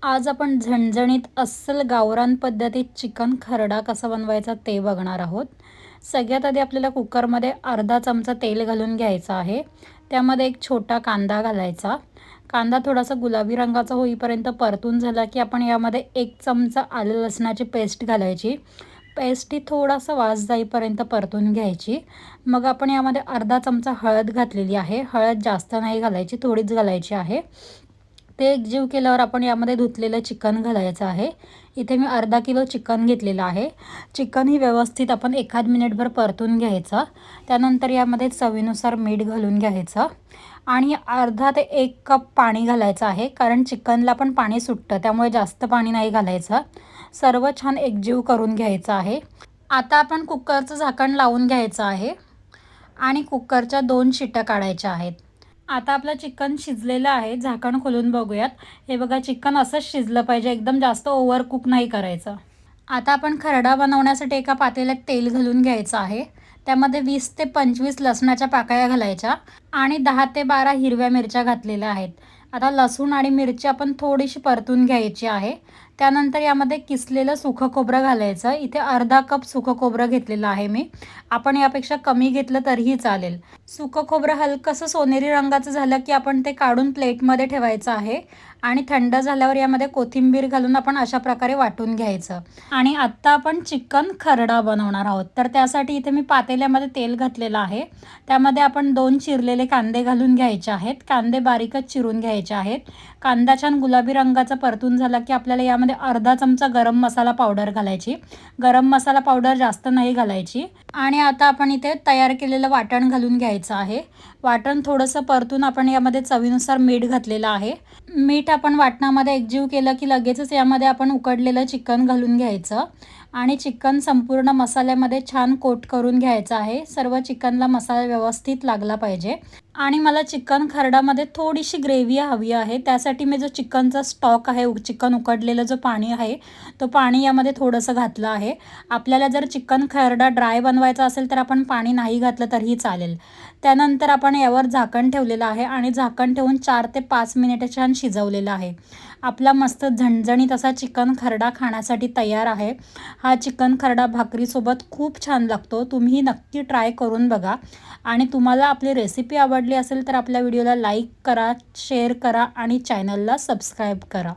आज आपण झणझणीत अस्सल गावरान पद्धतीत चिकन खरडा कसा बनवायचा ते बघणार आहोत। सगळ्यात आधी आपल्याला कुकरमध्ये अर्धा चमचा तेल घालून घ्यायचं आहे। त्यामध्ये एक छोटा कांदा घालायचा। कांदा थोडासा गुलाबी रंगाचा होईपर्यंत परतून झाला की आपण यामध्ये 1 चमचा आलं लसणाची पेस्ट घालायची। पेस्ट ही थोडासा वास जाईपर्यंत परतून घ्यायची। मग आपण यामध्ये अर्धा चमचा हळद घातलेली आहे। हळद जास्त नाही घालायची, थोडीच घालायची आहे। ते एकजीव केल्यावर आपण यामध्ये धुतलेलं चिकन घालायचं आहे। इथे मी अर्धा किलो चिकन घेतलेलं आहे। चिकन ही व्यवस्थित आपण 1 मिनिटभर परतून घ्यायचं। त्यानंतर यामध्ये चवीनुसार मीठ घालून घ्यायचं आणि अर्धा ते 1 कप पाणी घालायचं आहे, कारण चिकनला पण पाणी सुटतं, त्यामुळे जास्त पाणी नाही घालायचं। सर्व छान एकजीव करून घ्यायचं आहे। आता आपण कुकरचं झाकण लावून घ्यायचं आहे आणि कुकरच्या 2 शिट्या काढायच्या आहेत। आता आपलं चिकन शिजलेलं आहे। झाकण खोलून बघूयात। हे बघा, चिकन असंच शिजलं पाहिजे, एकदम जास्त ओव्हर कुक नाही करायचं। आता आपण खरडा बनवण्यासाठी एका पातेल्यात तेल घालून घ्यायचं आहे। त्यामध्ये 20 ते 25 लसणाच्या पाकळ्या घालायच्या आणि 10 ते 12 हिरव्या मिरच्या घातलेल्या आहेत। आता लसूण आणि मिरची आपण थोडीशी परतून घ्यायची आहे। त्यानंतर यामध्ये किसलेलं सुकं खोबरं घालायचं। इथे अर्धा कप सुकं खोबरं घेतलेलं आहे मी। आपण यापेक्षा कमी घेतलं तरीही चालेल। सुकं खोबरं हलकंसं सोनेरी रंगाचं झालं की आपण ते काढून प्लेटमध्ये ठेवायचं आहे आणि थंड झाल्यावर यामध्ये कोथिंबीर घालून आपण अशा प्रकारे वाटून घ्यायचं। आणि आत्ता आपण चिकन खरडा बनवणार आहोत, तर त्यासाठी इथे मी पातेल्यामध्ये तेल घातलेलं आहे। त्यामध्ये आपण 2 चिरलेले कांदे घालून घ्यायचे आहेत। कांदे बारीकच चिरून घ्यायचे आहेत। कांदा छान गुलाबी रंगाचा परतून झाला की आपल्याला यामध्ये अर्धा चमचा गरम मसाला पावडर घालायची। गरम मसाला पावडर जास्त नाही घालायची। आणि आता आपण इथे तयार केलेलं वाटण घालून घ्यायचं आहे। वाटण थोडंसं परतून आपण यामध्ये चवीनुसार मीठ घातलेलं आहे। मीठ आपण वाटणामध्ये एकजीव केलं की लगेचच यामध्ये आपण उकडलेलं चिकन घालून घ्यायचं आणि चिकन संपूर्ण मसाल्यामध्ये छान कोट करून घ्यायचं आहे। सर्व चिकनला मसाला व्यवस्थित लागला पाहिजे। आणि मला चिकन खरडामध्ये थोडीशी ग्रेव्ही हवी आहे, त्यासाठी मी जो चिकनचा स्टॉक आहे, चिकन उकडलेलं जो पाणी आहे, तो पाणी यामध्ये थोडंसं घातलं आहे। आपल्याला जर चिकन खरडा ड्राय बनवायचा असेल तर आपण पाणी नाही घातलं तरीही चालेल। त्यानंतर आपण यावर झाकण ठेवलेलं आहे आणि झाकण ठेवून 4 ते 5 मिनिटं छान शिजवलेलं आहे। आपला मस्त झणझणीत असा चिकन खरडा खाण्यासाठी तयार आहे। हा चिकन खरडा भाकरीसोबत खूप छान लागतो। तुम्ही नक्की ट्राय करून बघा आणि तुम्हाला आपली रेसिपी आवडली असेल तर आपल्या व्हिडिओला लाईक करा, शेअर करा आणि चॅनलला सबस्क्राईब करा।